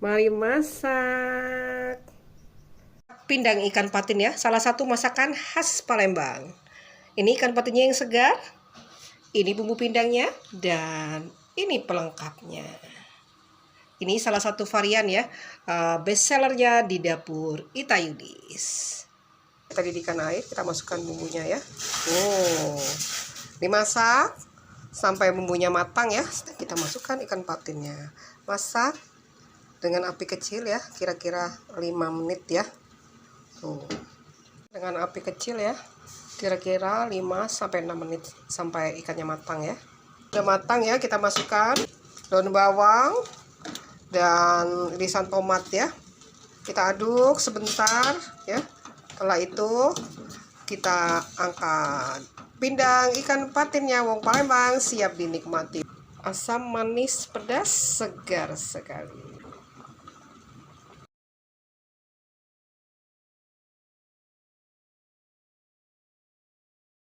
Mari masak. Pindang ikan patin ya, salah satu masakan khas Palembang. Ini ikan patinnya yang segar, ini bumbu pindangnya, dan ini pelengkapnya. Ini salah satu varian ya, best sellernya di dapur Itayudis. Kita didihkan air, kita masukkan bumbunya ya. Dimasak sampai bumbunya matang ya. Kita masukkan ikan patinnya. Masak dengan api kecil ya, kira-kira 5 menit ya. Dengan api kecil ya, kira-kira 5 sampai 6 menit sampai ikannya matang ya. Udah matang ya, kita masukkan daun bawang dan irisan tomat ya. Kita aduk sebentar ya. Setelah itu kita angkat pindang ikan patinnya wong Palembang, siap dinikmati. Asam, manis, pedas, segar sekali.